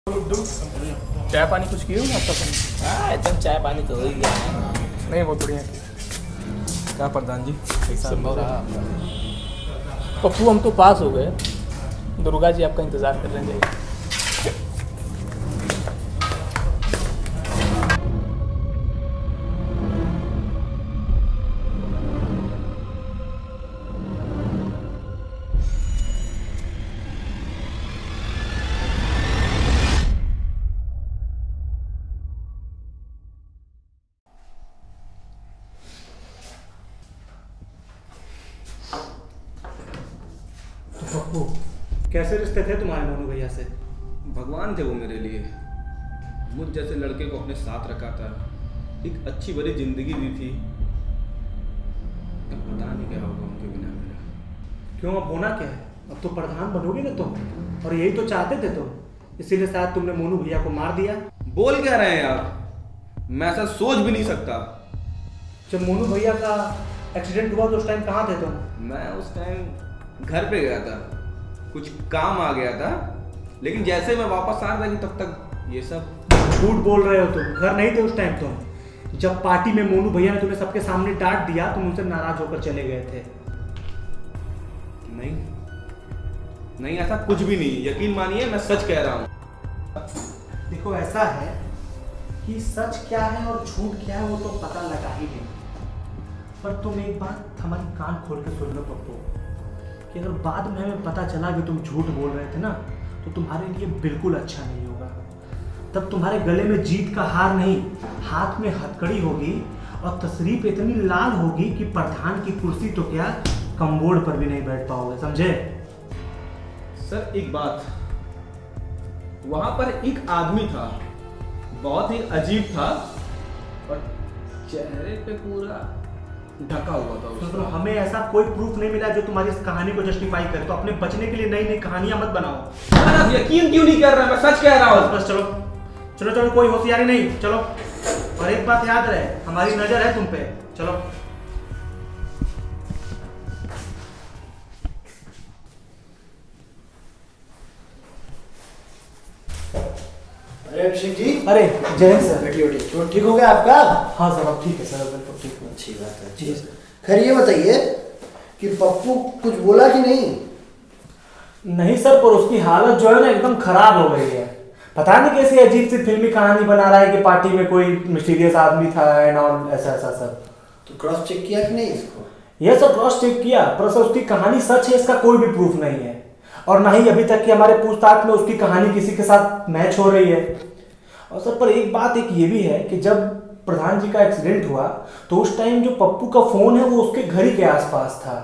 चाय पानी कुछ किए हो आपका पानी? हाँ एकदम चाय पानी तो हो ही गया है। नहीं बहुत बढ़िया। क्या प्रधान जी संभव रहा आपका। पप्पू हम तो पास हो गए। दुर्गा जी आपका इंतज़ार कर रहे हैं। पप्पू, कैसे रिश्ते थे तुम्हारे मोनू भैया से? भगवान थे वो मेरे लिए। मुझ जैसे लड़के को अपने साथ रखा था, एक अच्छी बड़ी जिंदगी दी थी। अब पता नहीं क्या होगा उनके बिना मेरा। क्यों, अब होना क्या है? अब तो प्रधान बनोगे ना तुम, और यही तो चाहते थे तुम, इसीलिए शायद तुमने मोनू भैया को मार दिया। बोल क्या रहे हैं आप? मैं ऐसा सोच भी नहीं सकता। जब मोनू भैया का एक्सीडेंट हुआ तो उस टाइम कहाँ थे तुम? मैं उस टाइम घर पे गया था, कुछ काम आ गया था, लेकिन जैसे मैं वापस आ रहा था तब तक ये सब। झूठ बोल रहे हो तुम, घर नहीं थे उस टाइम तुम। जब पार्टी में मोनू भैया ने तुम्हें सबके सामने डांट दिया तुम उनसे नाराज होकर चले गए थे। नहीं नहीं, ऐसा कुछ भी नहीं। यकीन मानिए मैं सच कह रहा हूँ। देखो ऐसा है कि सच क्या है और झूठ क्या है वो तो पता लगा ही नहीं, पर तुम एक बात हमारी कान खोल के सुन लो पप्पू, कि अगर बाद में हमें पता चला कि तुम झूठ बोल रहे थे ना तो तुम्हारे लिए बिल्कुल अच्छा नहीं होगा। तब तुम्हारे गले में जीत का हार नहीं, हाथ में हथकड़ी होगी और तशरीफ इतनी लाल होगी कि प्रधान की कुर्सी तो क्या कमबोर्ड पर भी नहीं बैठ पाओगे, समझे? सर एक बात, वहां पर एक आदमी था, बहुत ही अजीब था और चेहरे पे पूरा ढका हुआ था तो उसका। हमें ऐसा कोई प्रूफ नहीं मिला जो तुम्हारी इस कहानी को जस्टिफाई करे, तो अपने बचने के लिए नई नई कहानियां मत बनाओ। सर आप यकीन क्यों नहीं कर रहे? मैं सच कह रहा हूँ। बस चलो चलो चलो, कोई होशियारी नहीं, चलो। और एक बात याद रहे, हमारी नजर है तुम पे, चलो। अरे अभिषेक जी, अरे जय हिंद सर। बैठिए बैठिए। चोट ठीक हो गया आपका? हाँ सर, अब ठीक है सर, बिल्कुल ठीक है। अच्छी बात है, अच्छी बात है। खैर ये बताइए कि पप्पू कुछ बोला कि नहीं? नहीं सर, पर उसकी हालत जो है ना एकदम खराब हो गई है। पता नहीं कैसी अजीब सी फिल्मी कहानी बना रहा है कि पार्टी में कोई मिस्टीरियस आदमी था एंड ऑल, ऐसा ऐसा सब। तो क्रॉस चेक किया कि नहीं इसको? ये सब क्रॉस चेक किया, पर सर उसकी कहानी सच है इसका कोई भी प्रूफ नहीं है, और ना ही अभी तक कि हमारे पूछताछ में उसकी कहानी किसी के साथ मैच हो रही है। और सर पर एक बात एक ये भी है कि जब प्रधान जी का एक्सीडेंट हुआ तो उस टाइम जो पप्पू का फोन है वो उसके घर ही के आसपास था।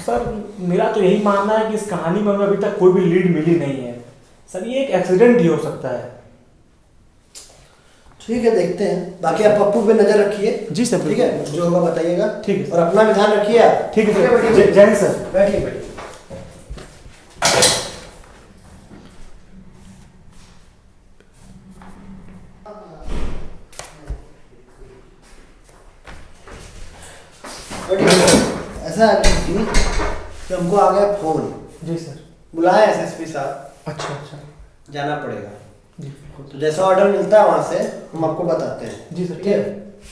सर मेरा तो यही मानना है कि इस कहानी में हमें अभी तक कोई भी लीड मिली नहीं है। सर ये एक एक्सीडेंट ही हो सकता है। ठीक है, देखते हैं। बाकी आप पप्पू पे नजर रखिए। जी सर, ठीक है, जो होगा बताइएगा। ठीक है। और अपना भी ध्यान रखिए आप। ठीक है बैठिए, सर, बैठिए। जय हिंद सर। बैठिए बैठिए। ऐसा है कि हमको आ गया फोन, जी सर। बुलाया एसएसपी साहब, अच्छा अच्छा। जाना पड़ेगा। जी तो जैसा ऑर्डर मिलता है वहां से हम आपको बताते हैं। जी सर, ठीक है,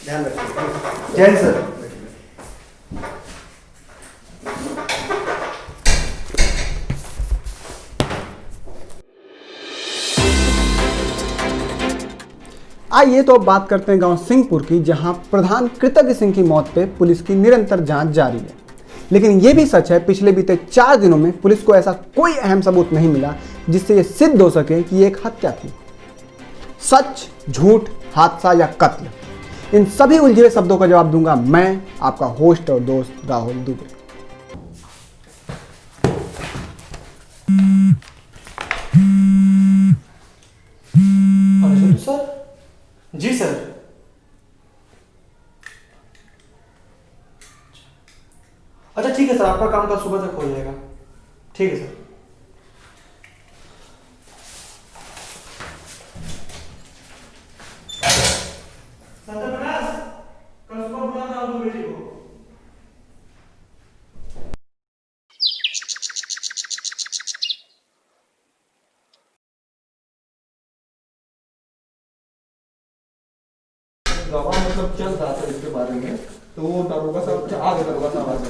ध्यान रखिए। जय हिंद सर। आइए तो अब बात करते हैं गांव सिंहपुर की, जहां प्रधान कृतज्ञ सिंह की मौत पे पुलिस की निरंतर जांच जारी है। लेकिन यह भी सच है, पिछले बीते 4 दिनों में पुलिस को ऐसा कोई अहम सबूत नहीं मिला जिससे यह सिद्ध हो सके कि ये एक हत्या थी। सच, झूठ, हादसा या कत्ल, इन सभी उलझे हुए शब्दों का जवाब दूंगा मैं, आपका होस्ट और दोस्त राहुल दुबे। अर्जुन सर? जी सर। अच्छा ठीक है सर, आपका काम कल सुबह तक हो जाएगा। ठीक है सर। चल रहा था इसके बारे में, तो वो दरोगा साहब आ गए। दरोगा साहब आ गए।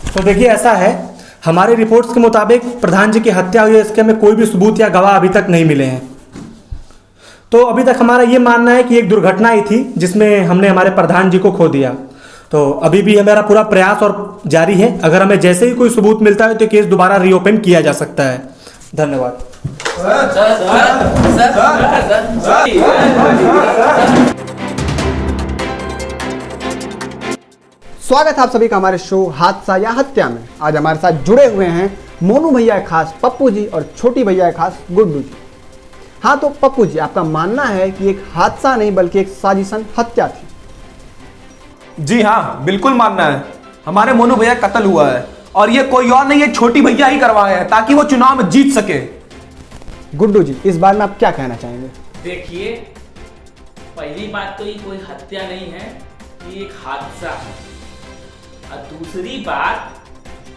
सर तो देखिए ऐसा है, हमारे रिपोर्ट्स के मुताबिक प्रधान जी की हत्या हुई है, इसके हमें कोई भी सबूत या गवाह अभी तक नहीं मिले हैं। तो अभी तक हमारा ये मानना है कि एक दुर्घटना ही थी जिसमें हमने हमारे प्रधान जी को खो दिया। तो अभी भी हमारा पूरा प्रयास और जारी है। अगर हमें जैसे ही कोई सबूत मिलता है तो केस दोबारा रीओपन किया जा सकता है। धन्यवाद। स्वागत है आप सभी का हमारे शो हादसा या हत्या में। आज हमारे साथ जुड़े हुए हैं मोनू भैया खास पप्पू जी और छोटी भैया खास गुड्डू जी। हाँ तो पप्पू जी, आपका मानना है कि एक हादसा नहीं बल्कि एक साजिशन हत्या थी? जी हाँ, बिल्कुल मानना है। हमारे मोनू भैया कत्ल हुआ है और ये कोई और नहीं, ये छोटी भैया ही करवाए हैं ताकि वो चुनाव में जीत सके। गुड्डू जी, इस बारे में आप क्या कहना चाहेंगे? देखिए, पहली बात तो ये कोई हत्या नहीं है, ये एक हादसा है। और दूसरी बात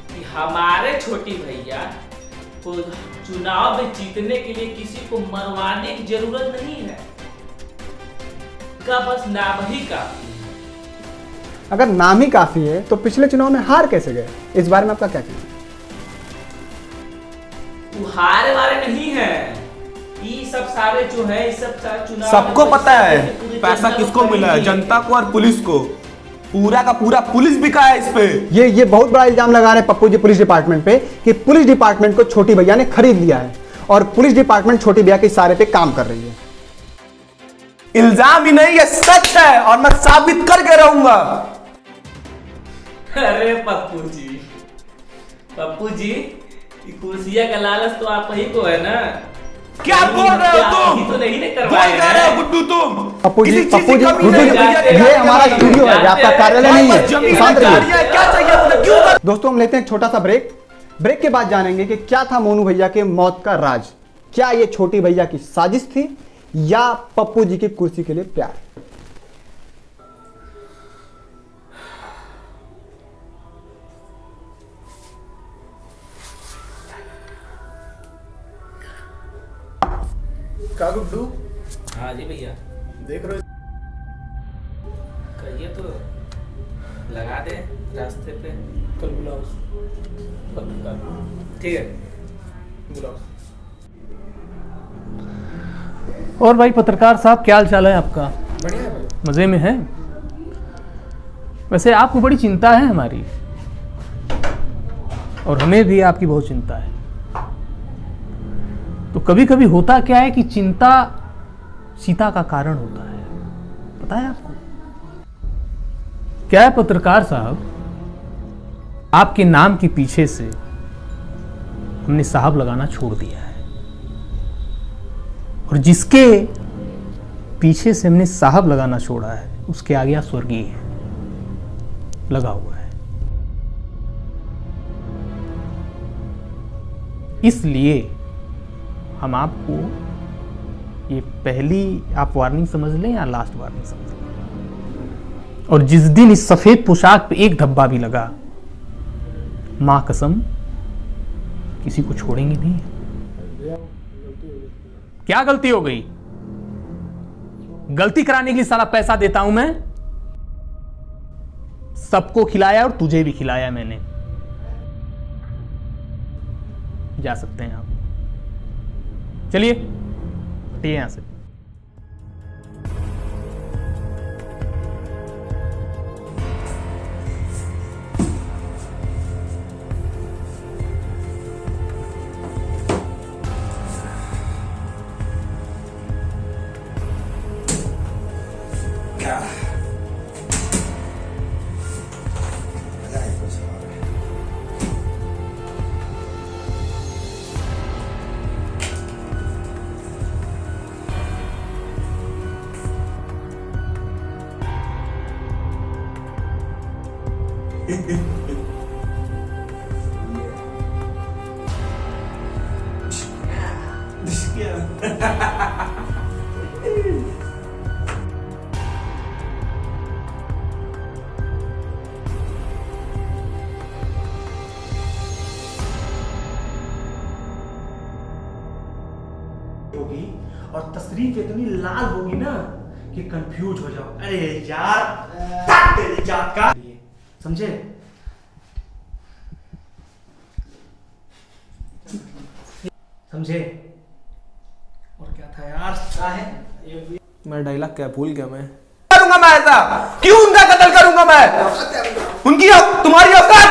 कि हमारे छोटी भैया को चुनाव में जीतने के लिए किसी को मरवाने की जरूरत नहीं है, का बस नाम ही काफी है। अगर नाम ही काफी है तो पिछले चुनाव में हार कैसे गए? इस बारे में आपका क्या कहना है? वो हारे वाले नहीं है, ये सब सारे जो है, सब चुनाव सबको पता है पैसा जनता किसको को मिला है, करेगी। जनता को और पुलिस को। पूरा का पूरा पुलिस बिका है इस पे। ये बहुत बड़ा इल्जाम लगा रहे हैं पप्पू जी पुलिस डिपार्टमेंट पे कि पुलिस डिपार्टमेंट को छोटी भैया ने खरीद लिया है और पुलिस डिपार्टमेंट छोटी भैया के इशारे पे काम कर रही है। इल्जाम ही नहीं, ये सच है और मैं साबित करके रहूंगा। अरे पप्पू जी, ये कुर्सिया का लालच तो आप ही को है ना? क्या बोल रहे हो तुम? तो नहीं ने बोल करवाए क्या रहे हो हैं। गुड्डू तुम? पप्पू जी, किसी चीज की कमी गुड्डू नहीं जी, है भैया, ये हमारा स्टूडियो है, ये आपका कार्यालय नहीं है। जमीन शांत रहिए। क्या चाहिए मुझे, क्यों कर? दोस्तों, हम लेते हैं एक छोटा सा ब्रेक के बाद जानेंगे कि क्या था मोनू भैया के मौत का राज। क्या ये छोटी भैया की साजिश थी या पप्पू जी की कुर्सी के लिए प्यार? का गुड्डू हाँ जी भैया, देख रहे कहिए तो लगा दे रास्ते पे। कल बुलाओ पत्रकार, ठीक है। बुलाओ। और भाई पत्रकार साहब, क्या हाल चाल है आपका? बढ़िया है भाई। मजे में है? वैसे आपको बड़ी चिंता है हमारी, और हमें भी आपकी बहुत चिंता है। तो कभी कभी होता क्या है कि चिंता सीता का कारण होता है, पता है आपको? क्या है पत्रकार साहब, आपके नाम के पीछे से हमने साहब लगाना छोड़ दिया है, और जिसके पीछे से हमने साहब लगाना छोड़ा है उसके आगे स्वर्गीय लगा हुआ है। इसलिए हम आपको ये पहली आप वार्निंग समझ लें या लास्ट वार्निंग समझ लें, और जिस दिन इस सफेद पोशाक पे एक धब्बा भी लगा, मां कसम किसी को छोड़ेंगे नहीं। क्या गलती हो गई? गलती कराने के लिए सारा पैसा देता हूं मैं, सबको खिलाया और तुझे भी खिलाया मैंने। जा सकते हैं आप, चलिए हटिए यहां से। होगी और तशरीफ इतनी लाल होगी ना कि कंफ्यूज हो जाओ। अरे यार तेरी जात का समझे? समझे? और क्या था यार? क्या है मैं डायलॉग क्या भूल गया मैं। करूंगा मैं ऐसा? क्यों उनका कत्ल करूंगा मैं? उनकी तुम्हारी औकात